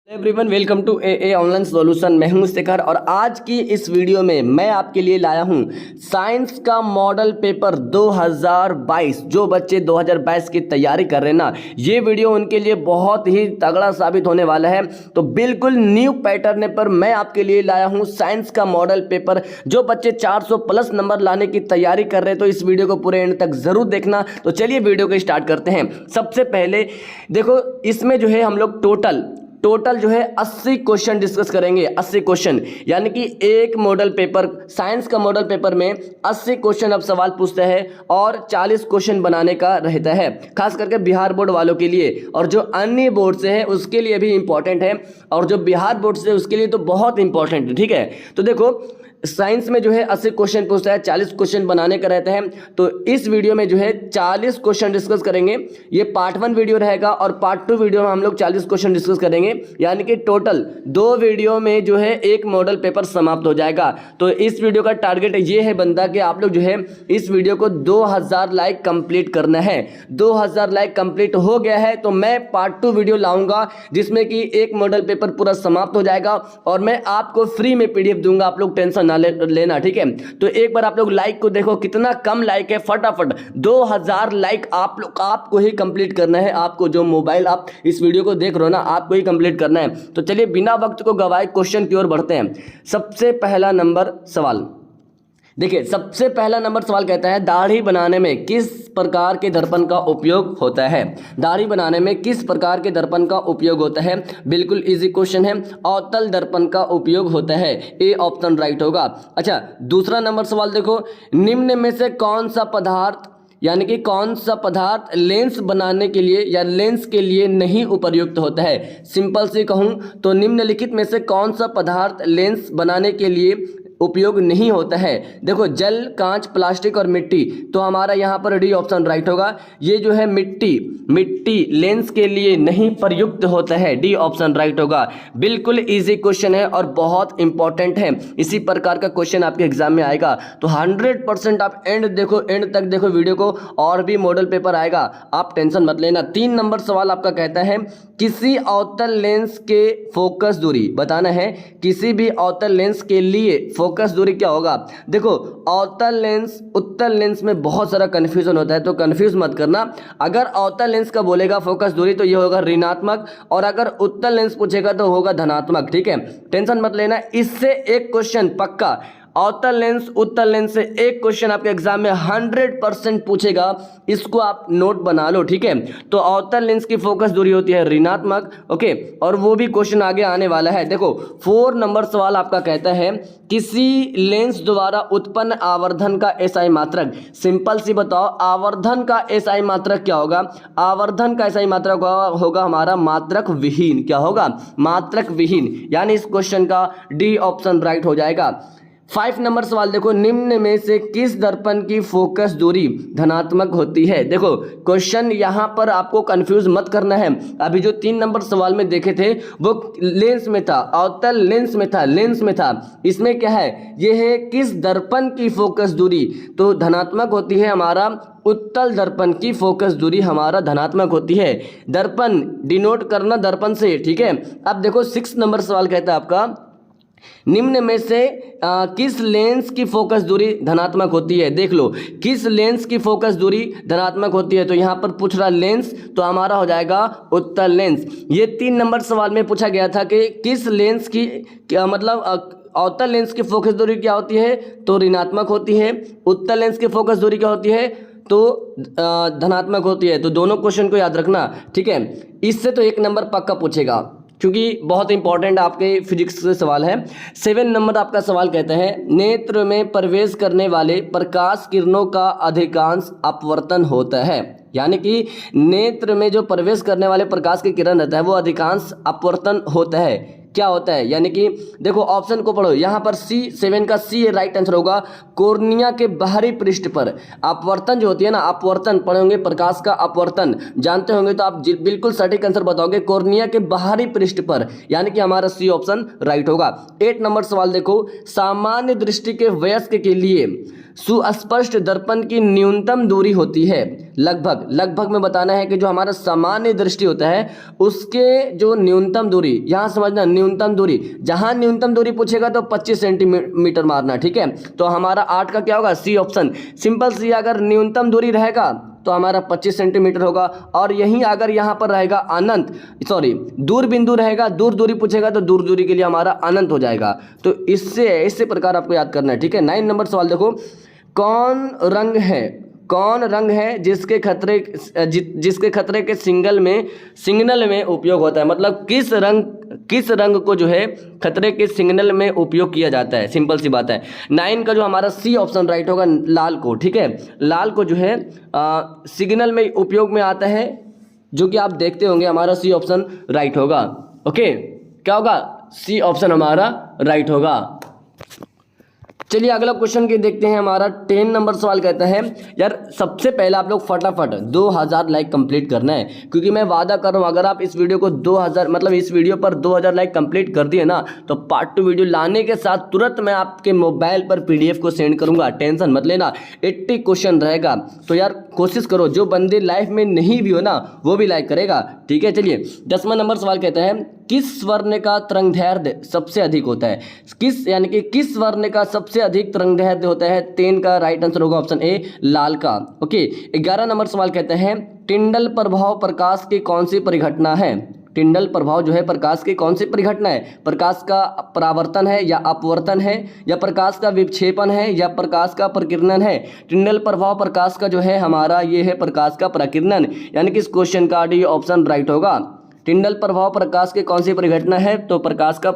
Everyone welcome to a online solution. मैं हूं शेखर और आज की इस वीडियो में मैं आपके लिए लाया हूं साइंस का मॉडल पेपर 2022। जो बच्चे 2022 की तैयारी कर रहे हैं ना, ये वीडियो उनके लिए बहुत ही तगड़ा साबित होने वाला है। तो बिल्कुल न्यू पैटर्न पर मैं आपके लिए लाया हूं साइंस का मॉडल पेपर। जो बच्चे 400 प्लस नंबर लाने की तैयारी कर रहे हैं तो इस वीडियो को पूरे एंड तक जरूर देखना। तो चलिए वीडियो को स्टार्ट करते हैं। सबसे पहले देखो, इसमें जो है हम लोग टोटल जो है 80 क्वेश्चन डिस्कस करेंगे। 80 क्वेश्चन यानी कि एक मॉडल पेपर, साइंस का मॉडल पेपर में 80 क्वेश्चन अब सवाल पूछते हैं और 40 क्वेश्चन बनाने का रहता है, खास करके बिहार बोर्ड वालों के लिए। और जो अन्य बोर्ड से है उसके लिए भी इंपॉर्टेंट है, और जो बिहार बोर्ड से है उसके लिए तो बहुत इंपॉर्टेंट है। ठीक है, तो देखो साइंस में जो है 80 क्वेश्चन पूछता है, 40 क्वेश्चन बनाने का रहता है। तो इस वीडियो में जो है 40 क्वेश्चन डिस्कस करेंगे। ये पार्ट 1 वीडियो रहेगा और पार्ट 2 वीडियो में हम लोग 40 क्वेश्चन डिस्कस करेंगे, यानी कि टोटल 2 वीडियो में जो है एक मॉडल पेपर समाप्त हो जाएगा। तो इस वीडियो का टारगेट ये है बंदा कि आप लोग जो है इस वीडियो को 2000 लाइक कंप्लीट करना है। 2000 लाइक कंप्लीट हो गया है तो मैं पार्ट 2 वीडियो लाऊंगा जिसमें कि एक मॉडल पेपर पूरा समाप्त हो जाएगा और मैं आपको फ्री में PDF दूंगा। आप लोग टेंशन ना लेना, ठीक है। तो एक बार आप लोग लाइक को देखो, कितना कम लाइक है। फटाफट 2000 लाइक आपको ही कंप्लीट करना है। आपको जो मोबाइल आप इस वीडियो को देख रहे हो ना, आपको ही कंप्लीट करना है। तो चलिए बिना वक्त को गवाए क्वेश्चन की ओर बढ़ते हैं। सबसे पहला नंबर सवाल देखिए, सबसे पहला नंबर सवाल कहता है दाढ़ी बनाने में किस प्रकार के दर्पण का उपयोग होता है। दाढ़ी बनाने में किस प्रकार के दर्पण का उपयोग होता है। बिल्कुल इजी क्वेश्चन है, अवतल दर्पण का उपयोग होता है। ए ऑप्शन राइट होगा। अच्छा, दूसरा नंबर सवाल देखो, निम्न में से कौन सा पदार्थ यानी कि कौन सा पदार्थ लेंस बनाने के लिए या लेंस के लिए नहीं उपयुक्त होता है। सिंपल से कहूँ तो निम्नलिखित में से कौन सा पदार्थ लेंस बनाने के लिए उपयोग नहीं होता है। देखो, जल, कांच, प्लास्टिक और मिट्टी। तो हमारा यहाँ पर डी ऑप्शन राइट होगा। ये जो है मिट्टी लेंस के लिए नहीं प्रयुक्त होता है। डी ऑप्शन राइट होगा। बिल्कुल इजी क्वेश्चन है और बहुत इंपॉर्टेंट है। इसी प्रकार का क्वेश्चन आपके एग्जाम में आएगा तो 100% आप एंड तक देखो वीडियो को, और भी मॉडल पेपर आएगा, आप टेंशन मत लेना। 3 नंबर सवाल आपका कहता है किसी अवतल लेंस के फोकस दूरी बताना है। किसी भी अवतल लेंस के लिए फोकस दूरी क्या होगा। देखो, अवतल लेंस उत्तल लेंस में बहुत सारा कंफ्यूजन होता है, तो कंफ्यूज मत करना। अगर अवतल लेंस का बोलेगा फोकस दूरी तो ये होगा ऋणात्मक, और अगर उत्तल लेंस पूछेगा तो होगा धनात्मक। ठीक है, टेंशन मत लेना। इससे एक क्वेश्चन पक्का, अवतल लेंस उत्तल लेंस से एक क्वेश्चन आपके एग्जाम में 100% पूछेगा। इसको आप नोट बना लो, ठीक है। तो अवतल लेंस की फोकस दूरी होती है ऋणात्मक, ओके, और वो भी क्वेश्चन आगे आने वाला है। देखो 4 नंबर सवाल आपका कहता है किसी लेंस द्वारा उत्पन्न आवर्धन का SI मात्रक। सिंपल सी बताओ, आवर्धन का SI मात्रक क्या होगा। आवर्धन का SI मात्रक होगा हमारा मात्रक विहीन। क्या होगा, मात्रक विहीन, यानी इस क्वेश्चन का डी ऑप्शन राइट हो जाएगा। 5 नंबर सवाल देखो, निम्न में से किस दर्पण की फोकस दूरी धनात्मक होती है। देखो क्वेश्चन यहाँ पर आपको कंफ्यूज मत करना है। अभी जो 3 नंबर सवाल में देखे थे वो लेंस में था, अवतल लेंस में था। इसमें क्या है, ये है किस दर्पण की फोकस दूरी, तो धनात्मक होती है हमारा उत्तल दर्पण की फोकस दूरी हमारा धनात्मक होती है। दर्पण डिनोट करना दर्पण से, ठीक है। अब देखो 6 नंबर सवाल कहता है आपका निम्न में से किस लेंस की फोकस दूरी धनात्मक होती है। देख लो, किस लेंस की फोकस दूरी धनात्मक होती है, तो यहाँ पर पूछ रहा लेंस, तो हमारा हो जाएगा उत्तल लेंस। ये 3 नंबर सवाल में पूछा गया था कि किस लेंस की क्या मतलब अवतल लेंस की फोकस दूरी क्या होती है, तो ऋणात्मक होती है। उत्तल लेंस की फोकस दूरी क्या होती है, तो धनात्मक होती है। तो दोनों क्वेश्चन को याद रखना, ठीक है। इससे तो 1 नंबर पक्का पूछेगा क्योंकि बहुत इंपॉर्टेंट आपके फिजिक्स से सवाल है। 7 नंबर आपका सवाल कहता है नेत्र में प्रवेश करने वाले प्रकाश किरणों का अधिकांश अपवर्तन होता है। यानी कि नेत्र में जो प्रवेश करने वाले प्रकाश की किरण रहता है वो अधिकांश अपवर्तन होता है। क्या होता है, यानी कि देखो ऑप्शन को पढ़ो। यहाँ पर C7 का C राइट आंसर होगा। कोर्निया के बाहरी पृष्ठ पर अपवर्तन जो होती है ना, अपवर्तन पढ़ोगे, प्रकाश का अपवर्तन जानते होंगे तो आप बिल्कुल सटीक आंसर बताओगे कोर्निया के बाहरी पृष्ठ पर, यानी कि हमारा C ऑप्शन राइट होगा। 8 नंबर सवाल देखो, सामान्य दृष्टि के वयस्क के लिए सुस्पष्ट दर्पण की न्यूनतम दूरी होती है? लगभग में बताना है कि जो हमारा सामान्य दृष्टि होता है उसके जो न्यूनतम दूरी, यहाँ समझना न्यूनतम दूरी, जहाँ न्यूनतम दूरी पूछेगा तो 25 सेंटीमीटर मारना, ठीक है। तो हमारा 8 का क्या होगा? सी ऑप्शन, सिंपल सी। अगर न्यूनतम दूरी रहेगा तो हमारा 25 सेंटीमीटर होगा। और यहीं अगर यहाँ पर रहेगा अनंत, सॉरी दूर बिंदु रहेगा, दूर दूरी पूछेगा तो दूर दूरी के लिए हमारा अनंत हो जाएगा। तो इसी प्रकार आपको याद करना है, ठीक है। 9 नंबर सवाल देखो, कौन रंग है जिसके खतरे के सिग्नल में उपयोग होता है? मतलब किस रंग को जो है खतरे के सिग्नल में उपयोग किया जाता है? सिंपल सी बात है। 9 का जो हमारा सी ऑप्शन राइट होगा, लाल को, ठीक है। लाल को जो है सिग्नल में उपयोग में आता है, जो कि आप देखते होंगे, हमारा सी ऑप्शन राइट होगा। ओके, क्या होगा? सी ऑप्शन हमारा राइट होगा। चलिए अगला क्वेश्चन के देखते हैं। हमारा 10 नंबर सवाल कहता है, यार सबसे पहले आप लोग फटाफट 2000 लाइक कंप्लीट करना है, क्योंकि मैं वादा कर रहा हूँ अगर आप इस वीडियो को 2000 मतलब इस वीडियो पर 2000 लाइक कंप्लीट कर दिए ना, तो पार्ट 2 वीडियो लाने के साथ तुरंत मैं आपके मोबाइल पर PDF को सेंड करूंगा। टेंशन मत लेना, 80 क्वेश्चन रहेगा। तो यार कोशिश करो, जो बंदे लाइफ में नहीं भी हो ना वो भी लाइक करेगा, ठीक है। चलिए 10वां नंबर सवाल कहता है, किस वर्ण का तरंगदैर्ध्य सबसे अधिक होता है? किस वर्ण का सबसे अधिक तरंगदैर्ध्य होता है? 10 का राइट आंसर होगा ऑप्शन ए, लाल का। ओके, 11 नंबर सवाल कहते हैं, टिंडल प्रभाव प्रकाश की कौन सी परिघटना है? टिंडल प्रभाव जो है प्रकाश की कौन सी परिघटना है? प्रकाश का परावर्तन है या अपवर्तन है, या प्रकाश का विक्षेपण है, या प्रकाश का प्रकीर्णन है? टिंडल प्रभाव प्रकाश का जो है हमारा ये है प्रकाश का प्रकीर्णन, यानी कि इस क्वेश्चन का डी ऑप्शन राइट होगा। टिंडल प्रभाव प्रकाश की कौन सी परिघटना है? तो प्रकाश का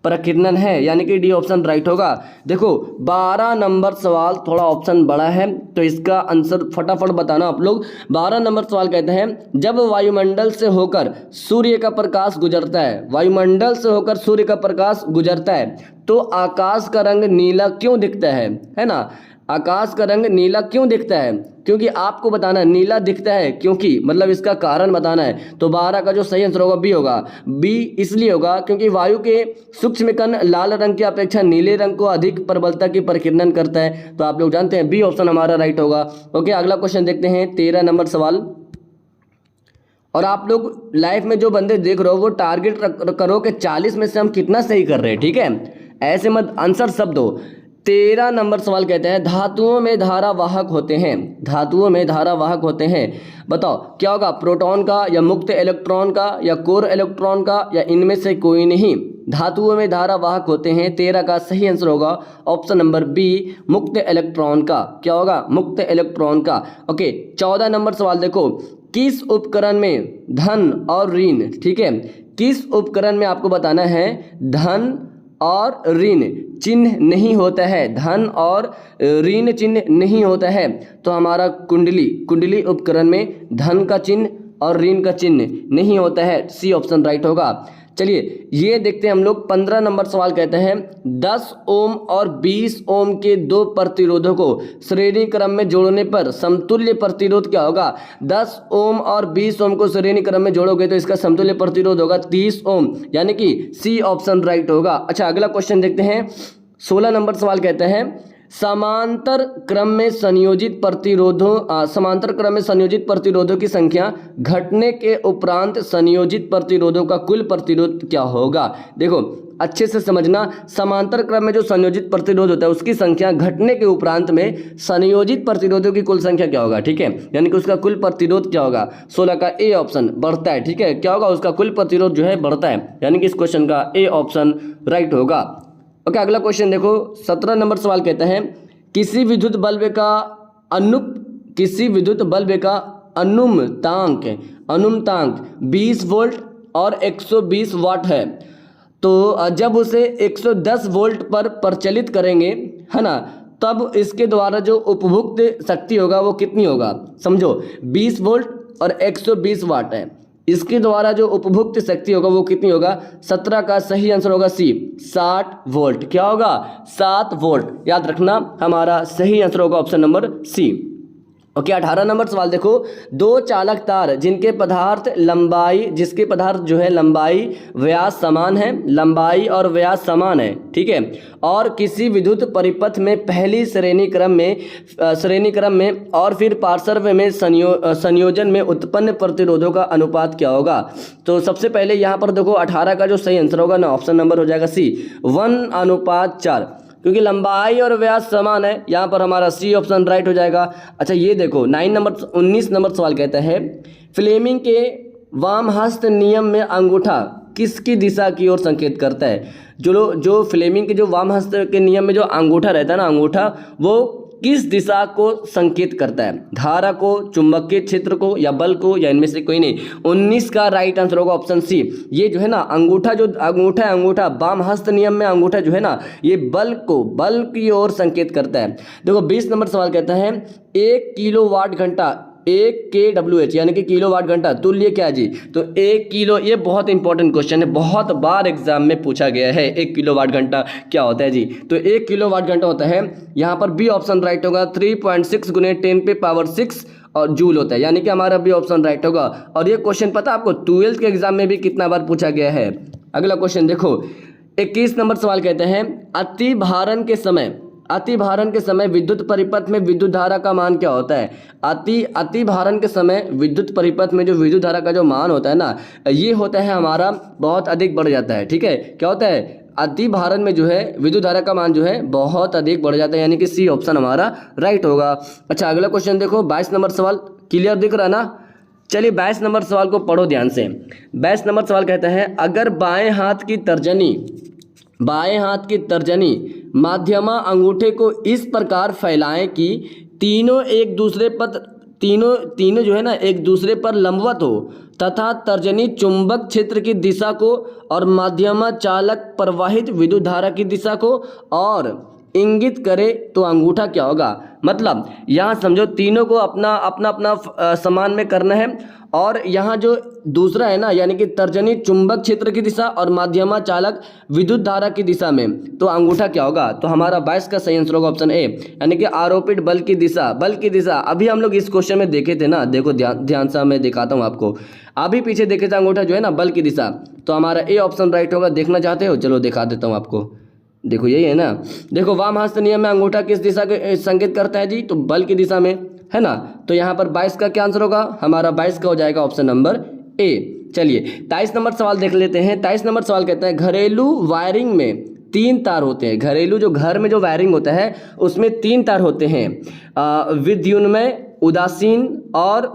प्रकीर्णन है, यानी कि डी ऑप्शन राइट होगा। देखो 12 नंबर सवाल थोड़ा ऑप्शन बड़ा है, तो इसका आंसर फटाफट बताना आप लोग। 12 नंबर सवाल कहते हैं, जब वायुमंडल से होकर सूर्य का प्रकाश गुजरता है, वायुमंडल से होकर सूर्य का प्रकाश गुजरता है तो आकाश का रंग नीला क्यों दिखता है ना? आकाश का रंग नीला क्यों दिखता है? क्योंकि आपको बताना है नीला दिखता है क्योंकि, मतलब इसका कारण बताना है। तो 12 का जो सही आंसर होगा बी होगा। बी इसलिए होगा क्योंकि वायु के सूक्ष्म कण लाल रंग की अपेक्षा नीले रंग को अधिक प्रबलता की प्रकीर्णन करता है। तो आप लोग जानते हैं बी ऑप्शन हमारा राइट होगा। ओके, अगला क्वेश्चन देखते हैं, 13 नंबर सवाल। और आप लोग लाइफ में जो बंदे देख रहे हो वो टारगेट करो कि 40 में से हम कितना सही कर रहे हैं, ठीक है। ऐसे मत आंसर सब दो। 13 नंबर सवाल कहते हैं, धातुओं में धारावाहक होते हैं, धातुओं में धारावाहक होते हैं। बताओ क्या होगा? प्रोटॉन का, या मुक्त इलेक्ट्रॉन का, या कोर इलेक्ट्रॉन का, या इनमें से कोई नहीं? धातुओं में धारावाहक होते हैं, 13 का सही आंसर होगा ऑप्शन नंबर बी, मुक्त इलेक्ट्रॉन का। क्या होगा? मुक्त इलेक्ट्रॉन का। ओके, 14 नंबर सवाल देखो, किस उपकरण में धन और ऋण, ठीक है, किस उपकरण में आपको बताना है धन और ऋण चिन्ह नहीं होता है, धन और ऋण चिन्ह नहीं होता है? तो हमारा कुंडली उपकरण में धन का चिन्ह और ऋण का चिन्ह नहीं होता है, सी ऑप्शन राइट होगा। चलिए ये देखते हैं हम लोग। 15 नंबर सवाल कहते हैं, 10 ओम और 20 ओम के दो प्रतिरोधों को श्रेणी क्रम में जोड़ने पर समतुल्य प्रतिरोध क्या होगा? 10 ओम और 20 ओम को श्रेणी क्रम में जोड़ोगे तो इसका समतुल्य प्रतिरोध होगा 30 ओम, यानी कि सी ऑप्शन राइट होगा। अच्छा, अगला क्वेश्चन देखते हैं। 16 नंबर सवाल कहते हैं, समांतर क्रम में संयोजित प्रतिरोधों की संख्या घटने के उपरांत संयोजित प्रतिरोधों का कुल प्रतिरोध क्या होगा? देखो अच्छे से समझना, समांतर क्रम में जो संयोजित प्रतिरोध होता है उसकी संख्या घटने के उपरांत में संयोजित प्रतिरोधों की कुल संख्या क्या होगा, ठीक है, यानी कि उसका कुल प्रतिरोध क्या होगा? 16 का ए ऑप्शन बढ़ता है, ठीक है। क्या होगा? उसका कुल प्रतिरोध जो है बढ़ता है, यानी कि इस क्वेश्चन का ए ऑप्शन राइट होगा। ओके, अगला क्वेश्चन देखो। 17 नंबर सवाल कहता है, किसी विद्युत बल्ब का अनुमतांक 20 वोल्ट और 120 वाट है, तो जब उसे 110 वोल्ट पर प्रचलित करेंगे, है ना, तब इसके द्वारा जो उपभुक्त शक्ति होगा वो कितनी होगा? समझो 20 वोल्ट और 120 वाट है, इसके द्वारा जो उपभुक्त शक्ति होगा वो कितनी होगा? 17 का सही आंसर होगा सी, 60 वोल्ट। क्या होगा? 7 वोल्ट। याद रखना, हमारा सही आंसर होगा option number C. Okay 18 number सवाल देखो, दो चालक तार जिसके पदार्थ जो है लंबाई व्यास समान है, लंबाई और व्यास समान है, ठीक है, और किसी विद्युत परिपथ में पहली श्रेणी क्रम में और फिर पार्श्व में संयोजन में उत्पन्न प्रतिरोधों का अनुपात क्या होगा। तो सबसे पहले यहाँ पर देखो 18 का जो सही आंसर होगा ना, ऑप्शन नंबर हो जाएगा सी, 1:4, क्योंकि लंबाई और व्यास समान है, यहाँ पर हमारा सी ऑप्शन राइट हो जाएगा। अच्छा ये देखो 19 नंबर सवाल कहता है, फ्लेमिंग के वामहस्त नियम में अंगूठा किसकी दिशा की ओर संकेत करता है। जो फ्लेमिंग के जो वामहस्त के नियम में जो अंगूठा रहता है ना, अंगूठा वो किस दिशा को संकेत करता है, धारा को, चुंबकीय क्षेत्र को, या बल को, या इनमें से कोई नहीं। 19 का राइट आंसर होगा ऑप्शन सी। ये जो है ना अंगूठा वामहस्त नियम में अंगूठा जो है ना, ये बल की ओर संकेत करता है। देखो 20 नंबर सवाल कहता है, 1 किलोवाट घंटा 1 kWh यानी कि किलोवाट घंटा तुल्य क्या जी। तो 1 किलो, ये बहुत इंपॉर्टेंट क्वेश्चन है, बहुत बार एग्जाम में पूछा गया है, 1 किलोवाट घंटा क्या होता है जी। तो 1 किलोवाट घंटा होता है, यहाँ पर बी ऑप्शन राइट होगा, 3.6 × 10⁻⁶ और जूल होता है, यानी कि हमारा बी ऑप्शन राइट होगा। और ये क्वेश्चन पता आपको 12th के एग्जाम में भी कितना बार पूछा गया है। अगला क्वेश्चन देखो 21 नंबर सवाल कहते हैं, अतिभारण के समय विद्युत परिपथ में विद्युत धारा का मान क्या होता है। अतिभारण के समय विद्युत परिपथ में जो विद्युत धारा का जो मान होता है ना, ये होता है हमारा बहुत अधिक बढ़ जाता है, ठीक है। क्या होता है, अतिभारण में जो है विद्युत धारा का मान जो है बहुत अधिक बढ़ जाता है, यानी कि सी ऑप्शन हमारा राइट होगा। अच्छा अगला क्वेश्चन देखो 22 नंबर सवाल, क्लियर दिख रहा ना। चलिए 22 नंबर सवाल को पढ़ो ध्यान से। 22 नंबर सवाल कहता है, अगर बाएं हाथ की माध्यमा अंगूठे को इस प्रकार फैलाएं कि तीनों जो है ना एक दूसरे पर लंबवत हो तथा तर्जनी चुंबक क्षेत्र की दिशा को और माध्यमा चालक प्रवाहित विद्युत धारा की दिशा को और इंगित करे तो अंगूठा क्या होगा। मतलब यहाँ समझो तीनों को अपना समान में करना है, और यहाँ जो दूसरा है ना, यानी कि तर्जनी चुंबक क्षेत्र की दिशा और माध्यमा चालक विद्युत धारा की दिशा में, तो अंगूठा क्या होगा। तो हमारा 22 का सही आंसर होगा ऑप्शन ए, यानी कि आरोपित बल की दिशा। अभी हम लोग इस क्वेश्चन में देखे थे ना, देखो ध्यान से मैं दिखाता हूँ आपको, अभी पीछे देखे थे अंगूठा जो है ना बल की दिशा, तो हमारा ए ऑप्शन राइट होगा। देखना चाहते हो, चलो दिखा देता हूँ आपको, देखो यही है ना। देखो वामहस्त नियम में अंगूठा किस दिशा के संकेत करता है जी, तो बल की दिशा में, है ना। तो यहाँ पर 22 का क्या आंसर होगा, हमारा 22 का हो जाएगा ऑप्शन नंबर ए। चलिए 23 नंबर सवाल देख लेते हैं। 23 नंबर सवाल कहता है, घरेलू वायरिंग में 3 तार होते हैं। घरेलू जो घर में जो वायरिंग होता है उसमें 3 तार होते हैं, विद्युन्मय, उदासीन और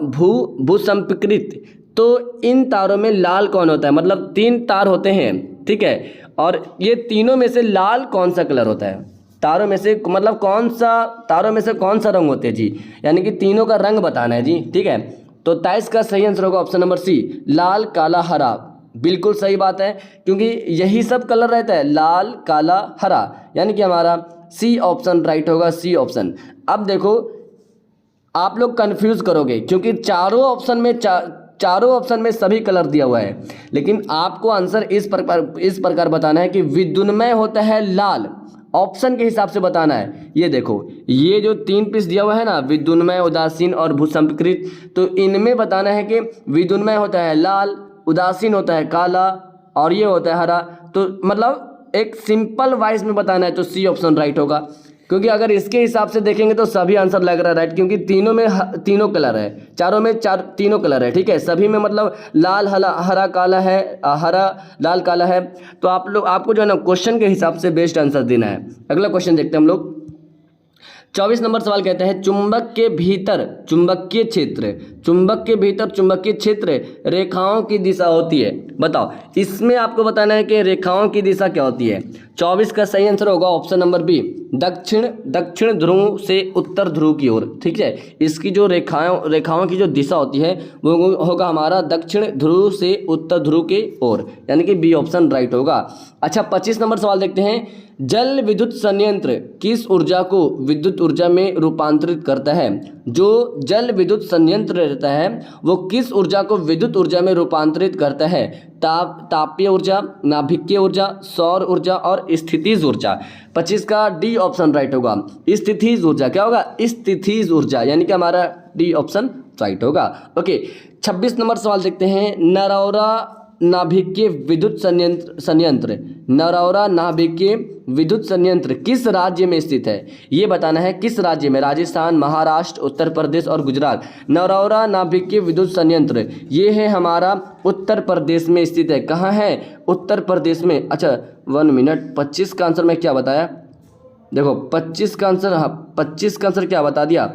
भूसंपकृत। तो इन तारों में लाल कौन होता है, मतलब 3 तार होते हैं, ठीक है, और ये तीनों में से लाल कौन सा कलर होता है, तारों में से मतलब तारों में से कौन सा रंग होते हैं जी, यानी कि तीनों का रंग बताना है जी, ठीक है। तो 23 का सही आंसर होगा ऑप्शन नंबर सी, लाल काला हरा। बिल्कुल सही बात है, क्योंकि यही सब कलर रहता है, लाल काला हरा, यानी कि हमारा सी ऑप्शन राइट होगा, सी ऑप्शन। अब देखो आप लोग कंफ्यूज करोगे, क्योंकि चारों ऑप्शन में सभी कलर दिया हुआ है, लेकिन आपको आंसर इस प्रकार बताना है कि विद्युन्मय होता है लाल, ऑप्शन के हिसाब से बताना है। ये देखो ये जो 3 पीस दिया हुआ है ना, विद्युन्मय, उदासीन और भूसंपकृत, तो इनमें बताना है कि विद्युन्मय होता है लाल, उदासीन होता है काला और ये होता है हरा। तो मतलब एक सिंपल वाइज में बताना है, तो सी ऑप्शन राइट होगा। क्योंकि अगर इसके हिसाब से देखेंगे तो सभी आंसर लग रहा है राइट, क्योंकि तीनों में तीनों कलर है, चारों में तीनों कलर है, ठीक है। सभी में मतलब लाल हरा काला है, हरा लाल काला है। तो आपको जो है ना क्वेश्चन के हिसाब से बेस्ट आंसर देना है। अगला क्वेश्चन देखते हैं हम लोग। 24 नंबर सवाल कहते हैं, चुंबक के भीतर चुंबकीय क्षेत्र रेखाओं की दिशा होती है। बताओ इसमें आपको बताना है कि रेखाओं की दिशा क्या होती है। 24 का सही आंसर होगा ऑप्शन नंबर बी, दक्षिण ध्रुव से उत्तर ध्रुव की ओर, ठीक है। इसकी जो रेखाओं की जो दिशा होती है वो होगा हमारा दक्षिण ध्रुव से उत्तर ध्रुव के ओर, यानी कि बी ऑप्शन राइट होगा। अच्छा 25 नंबर सवाल देखते हैं, जल विद्युत संयंत्र किस ऊर्जा को विद्युत ऊर्जा में रूपांतरित करता है। जो जल विद्युत संयंत्र रहता है वो किस ऊर्जा को विद्युत ऊर्जा में रूपांतरित करता है? तापीय ऊर्जा, नाभिकीय ऊर्जा, सौर ऊर्जा और स्थितिज ऊर्जा। 25 का डी ऑप्शन राइट होगा। स्थितिज ऊर्जा क्या होगा? स्थितिज ऊर्जा, यानी कि हमारा डी ऑप्शन राइट होगा। ओके, 26 नंबर सवाल देखते हैं। नरौरा नाभिकीय विद्युत संयंत्र नरौरा नाभिकीय विद्युत संयंत्र किस राज्य में स्थित है? ये बताना है किस राज्य में। राजस्थान, महाराष्ट्र, उत्तर प्रदेश और गुजरात। नरौरा नाभिकीय विद्युत संयंत्र ये है हमारा उत्तर प्रदेश में स्थित है। कहाँ है? उत्तर प्रदेश में। अच्छा 1 मिनट, 25 का आंसर मैं क्या बताया? देखो 25 का आंसर, हाँ 25 का आंसर क्या बता दिया?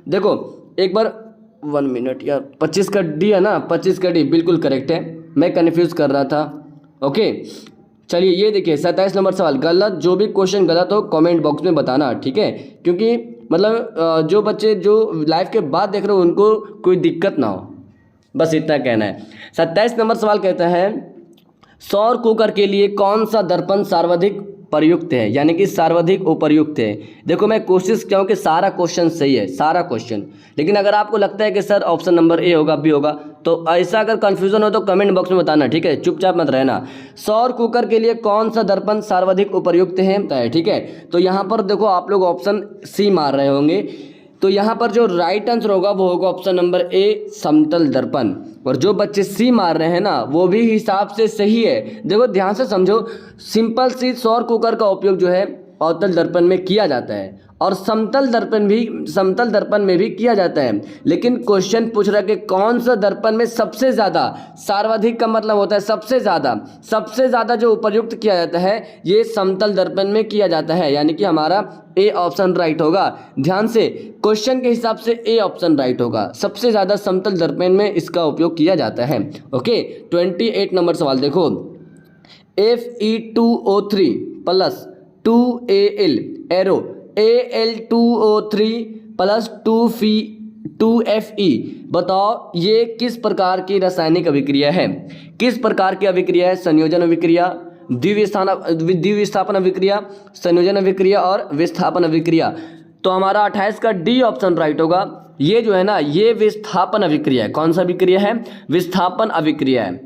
देखो एक बार 1 मिनट यार, 25 का डी है ना, 25 का डी बिल्कुल करेक्ट है, मैं कन्फ्यूज़ कर रहा था। ओके चलिए ये देखिए 27 नंबर सवाल। गलत, जो भी क्वेश्चन गलत हो कमेंट बॉक्स में बताना, ठीक है? क्योंकि मतलब जो बच्चे जो लाइव के बाद देख रहे हो उनको कोई दिक्कत ना हो, बस इतना कहना है। 27 नंबर सवाल कहता है सौर कुकर के लिए कौन सा दर्पण सर्वाधिक प्रयुक्त है, यानी कि सर्वाधिक उपयुक्त है। देखो मैं कोशिश किया हूँ कि सारा क्वेश्चन सही है, सारा क्वेश्चन, लेकिन अगर आपको लगता है कि सर ऑप्शन नंबर ए होगा, बी होगा, तो ऐसा अगर कंफ्यूजन हो तो कमेंट बॉक्स में बताना, ठीक है? चुपचाप मत रहना। सौर कुकर के लिए कौन सा दर्पण सर्वाधिक उपयुक्त है, ठीक है? तो यहाँ पर देखो आप लोग ऑप्शन सी मार रहे होंगे, तो यहाँ पर जो राइट आंसर होगा वो होगा ऑप्शन नंबर ए समतल दर्पण। और जो बच्चे सी मार रहे हैं ना वो भी हिसाब से सही है। देखो ध्यान से समझो, सिंपल सी सौर कुकर का उपयोग जो है अवतल दर्पण में किया जाता है और समतल दर्पण में भी किया जाता है, लेकिन क्वेश्चन पूछ रहा है कि कौन सा दर्पण में सबसे ज़्यादा, सर्वाधिक का मतलब होता है सबसे ज़्यादा जो उपयुक्त किया जाता है ये समतल दर्पण में किया जाता है, यानी कि हमारा ए ऑप्शन राइट होगा। ध्यान से, क्वेश्चन के हिसाब से ए ऑप्शन राइट होगा, सबसे ज़्यादा समतल दर्पण में इसका उपयोग किया जाता है। ओके 28 नंबर सवाल देखो। Fe2O3 plus 2Al arrow Al2O3 plus 2Fe, बताओ ये किस प्रकार की रासायनिक अभिक्रिया है? किस प्रकार की अभिक्रिया है? संयोजन अभिक्रिया, द्विविस्थापन अभिक्रिया, संयोजन अभिक्रिया और विस्थापन अभिक्रिया। तो हमारा 28 का डी ऑप्शन राइट होगा। ये जो है ना ये विस्थापन अभिक्रिया है। कौन सा अभिक्रिया है? विस्थापन अभिक्रिया है।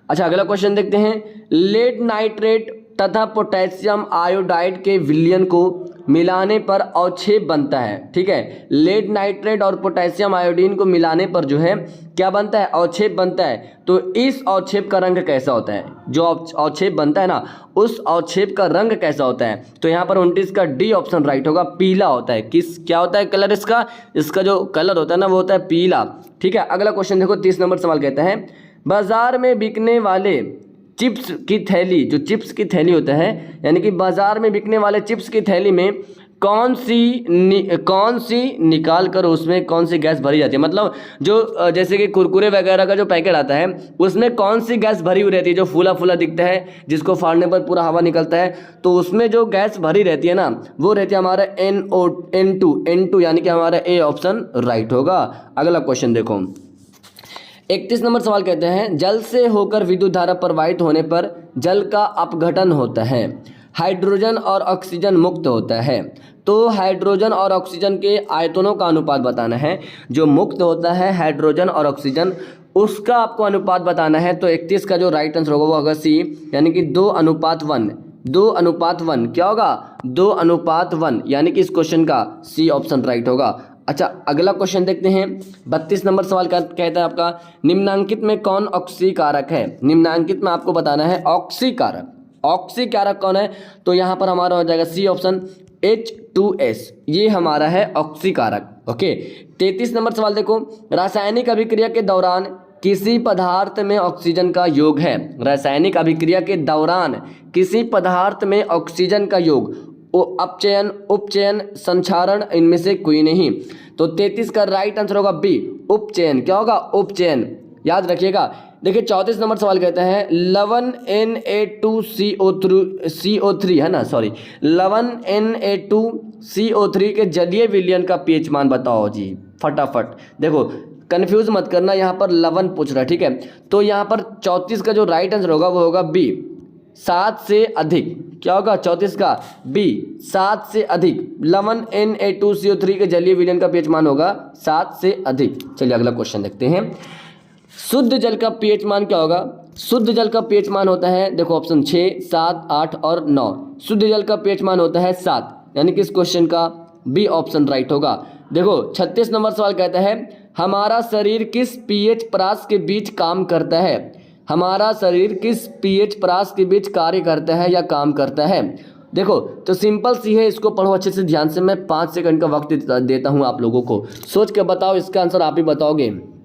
अच्छा अगला क्वेश्चन देखते हैं। लेड नाइट्रेट तथा पोटेशियम आयोडाइड के विलयन को मिलाने पर अवक्षेप बनता है, ठीक है? लेड नाइट्रेट और पोटेशियम आयोडीन को मिलाने पर जो है क्या बनता है? अवक्षेप बनता है। तो इस अवक्षेप का रंग कैसा होता है? जो अवक्षेप बनता है ना उस अवक्षेप का रंग कैसा होता है? तो यहाँ पर 29 का डी ऑप्शन राइट होगा, पीला होता है। क्या होता है कलर इसका? इसका जो कलर होता है ना वो होता है पीला, ठीक है? अगला क्वेश्चन देखो 30 नंबर सवाल कहता है बाजार में बिकने वाले चिप्स की थैली, जो चिप्स की थैली होता है यानी कि बाजार में बिकने वाले चिप्स की थैली में कौन सी निकाल कर उसमें कौन सी गैस भरी जाती है? मतलब जो जैसे कि कुरकुरे वगैरह का जो पैकेट आता है उसमें कौन सी गैस भरी हुई रहती है? जो फूला फूला दिखता है जिसको फाड़ने पर पूरा हवा निकलता है, तो उसमें जो गैस भरी रहती है ना वो रहती है हमारा N2, यानी कि हमारा ए ऑप्शन राइट होगा। अगला क्वेश्चन देखो 31 नंबर सवाल कहते हैं जल से होकर विद्युत धारा प्रवाहित होने पर जल का अपघटन होता है, हाइड्रोजन और ऑक्सीजन मुक्त होता है। तो हाइड्रोजन और ऑक्सीजन के आयतनों का अनुपात बताना है। जो मुक्त होता है हाइड्रोजन और ऑक्सीजन उसका आपको अनुपात बताना है। तो 31 का जो राइट आंसर होगा वो होगा सी, यानी कि 2:1। 2:1 क्या होगा? 2:1, यानी कि इस क्वेश्चन का सी ऑप्शन राइट होगा। अच्छा अगला क्वेश्चन देखते हैं 32 नंबर सवाल का कहता है आपका निम्नांकित में कौन ऑक्सीकारक है? निम्नांकित में आपको बताना है ऑक्सीकारक। ऑक्सीकारक कौन है? तो यहाँ पर हमारा हो जाएगा सी ऑप्शन H2S, ये हमारा है ऑक्सीकारक। ओके 33 नंबर सवाल देखो रासायनिक अभिक्रिया के दौरान किसी पदार्थ में ऑक्सीजन का योग है। रासायनिक अभिक्रिया के दौरान किसी पदार्थ में ऑक्सीजन का योग, अपचयन, उपचयन, संक्षारण, इनमें से कोई नहीं। तो 33 का राइट आंसर होगा बी, उपचयन। क्या होगा? उपचयन, याद रखिएगा। देखिए 34 नंबर सवाल कहता है लवण Na2CO3 है ना, सॉरी, लवण Na2CO3 के जलीय विलयन का पीएच मान बताओ जी फटाफट। देखो कंफ्यूज मत करना, यहाँ पर लवण पूछ रहा है, ठीक है? तो यहाँ पर 34 का जो राइट आंसर होगा वो होगा बी, 7 से अधिक। क्या होगा 34 का बी 7 से अधिक। लवण Na2CO3 के जलीय विलयन का पीएच मान होगा 7 से अधिक। चलिए अगला क्वेश्चन देखते हैं। शुद्ध जल का पीएच मान क्या होगा? शुद्ध जल का पीएच मान होता है, देखो ऑप्शन 6, 7, 8 और 9। शुद्ध जल का पीएच मान होता है 7, यानी कि इस क्वेश्चन का बी ऑप्शन राइट होगा। देखो 36 नंबर सवाल कहता है हमारा शरीर किस पीएच परास के बीच काम करता है? हमारा शरीर किस पीएच परास के बीच कार्य करता है या काम करता है? देखो तो सिंपल सी है, इसको पढ़ो अच्छे से ध्यान से। मैं 5 सेकंड का वक्त देता हूं आप लोगों को, सोच के बताओ, इसका आंसर आप ही बताओगे।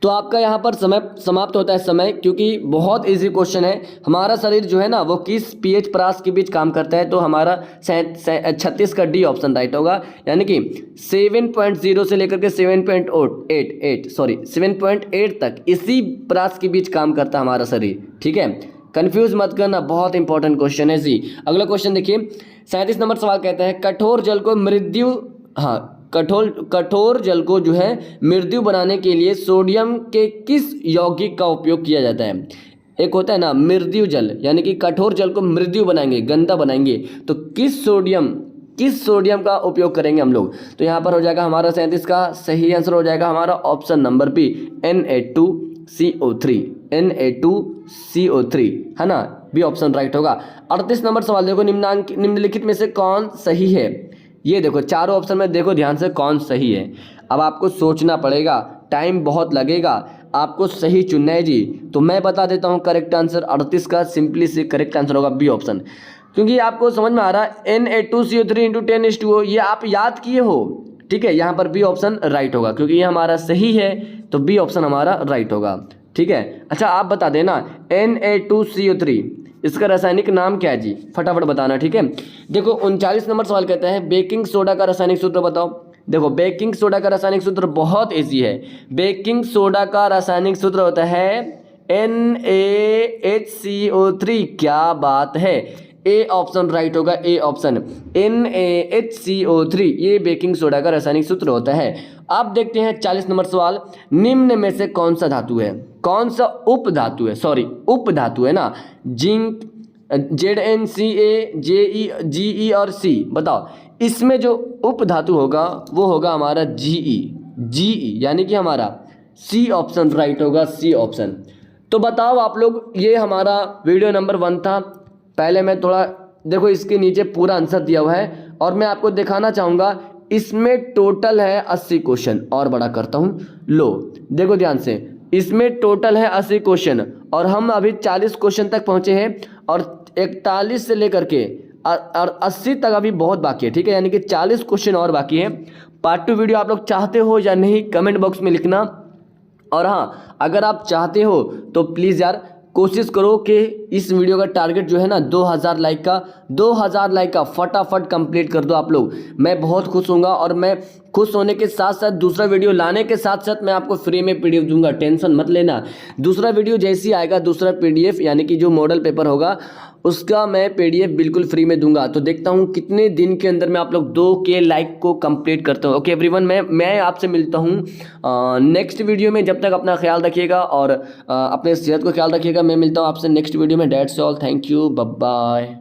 तो आपका यहाँ पर समय समाप्त होता है समय, क्योंकि बहुत इजी क्वेश्चन है। हमारा शरीर जो है ना वो किस पीएच परास के बीच काम करता है, तो हमारा 36 का डी ऑप्शन राइट होगा, यानी कि 7.0 से लेकर के 7.8 तक इसी परास के बीच काम करता है हमारा शरीर। ठीक है, कंफ्यूज मत करना, बहुत इंपॉर्टेंट क्वेश्चन है जी। अगला क्वेश्चन देखिए, 37 नंबर सवाल कहता है कठोर जल को कठोर जल को जो है मृदु बनाने के लिए सोडियम के किस यौगिक का उपयोग किया जाता है? एक होता है ना मृदु जल, यानी कि कठोर जल को मृदु बनाएंगे, गंदा बनाएंगे, तो किस सोडियम का उपयोग करेंगे हम लोग? तो यहाँ पर हो जाएगा हमारा 37 का सही आंसर हो जाएगा हमारा ऑप्शन नंबर बी Na2CO3 है ना, बी ऑप्शन राइट होगा। 38 नंबर सवाल देखो, निम्नलिखित में से कौन सही है? ये देखो चारों ऑप्शन में देखो ध्यान से कौन सही है। अब आपको सोचना पड़ेगा, टाइम बहुत लगेगा, आपको सही चुनना है जी। तो मैं बता देता हूँ करेक्ट आंसर 38 का सिंपली से करेक्ट आंसर होगा बी ऑप्शन, क्योंकि आपको समझ में आ रहा है Na2CO3 × 10:2 ये आप याद किए हो। ठीक है, यहाँ पर बी ऑप्शन राइट होगा, क्योंकि ये हमारा सही है, तो बी ऑप्शन हमारा राइट होगा। ठीक है, अच्छा आप बता देना Na2CO3 इसका रासायनिक नाम क्या है जी, फटाफट बताना। ठीक है, देखो 39 नंबर सवाल कहता है बेकिंग सोडा का रासायनिक सूत्र बताओ। देखो बेकिंग सोडा का रासायनिक सूत्र बहुत इजी है। बेकिंग सोडा का रासायनिक सूत्र होता है NaHCO3। क्या बात है, ए ऑप्शन राइट होगा, ए ऑप्शन NaHCO3 ये बेकिंग सोडा का रासायनिक सूत्र होता है। अब देखते हैं 40 नंबर सवाल, निम्न में से कौन सा धातु है, कौन सा उप धातु है ना, जिंक, ZnCa, Ge और C, बताओ इसमें जो उप धातु होगा वो होगा हमारा Ge, यानी कि हमारा सी ऑप्शन राइट होगा, सी ऑप्शन। तो बताओ आप लोग, ये हमारा वीडियो नंबर 1 था। पहले मैं थोड़ा देखो इसके नीचे पूरा आंसर दिया हुआ है और मैं आपको दिखाना चाहूँगा, इसमें टोटल है 80 क्वेश्चन। और बड़ा करता हूँ, लो देखो ध्यान से, इसमें टोटल है 80 क्वेश्चन और हम अभी 40 क्वेश्चन तक पहुँचे हैं और 41 से लेकर के 80 तक अभी बहुत बाकी है। ठीक है, यानी कि 40 क्वेश्चन और बाकी है। पार्ट 2 वीडियो आप लोग चाहते हो या नहीं कमेंट बॉक्स में लिखना। और हाँ, अगर आप चाहते हो तो प्लीज़ यार कोशिश करो कि इस वीडियो का टारगेट जो है ना 2000 लाइक का फटाफट कंप्लीट कर दो आप लोग। मैं बहुत खुश होऊंगा और मैं खुश होने के साथ साथ दूसरा वीडियो लाने के साथ साथ मैं आपको फ्री में पीडीएफ दूंगा, टेंशन मत लेना। दूसरा वीडियो जैसे ही आएगा, दूसरा पीडीएफ यानी कि जो मॉडल पेपर होगा उसका मैं पीडीएफ बिल्कुल फ्री में दूंगा। तो देखता हूँ कितने दिन के अंदर मैं आप लोग 2K लाइक को कंप्लीट करता हूँ। ओके एवरीवन, मैं आपसे मिलता हूँ नेक्स्ट वीडियो में। जब तक अपना ख्याल रखिएगा और अपने सेहत को ख्याल रखिएगा। मैं मिलता हूँ आपसे नेक्स्ट वीडियो में। That's all, thank you, bye bye.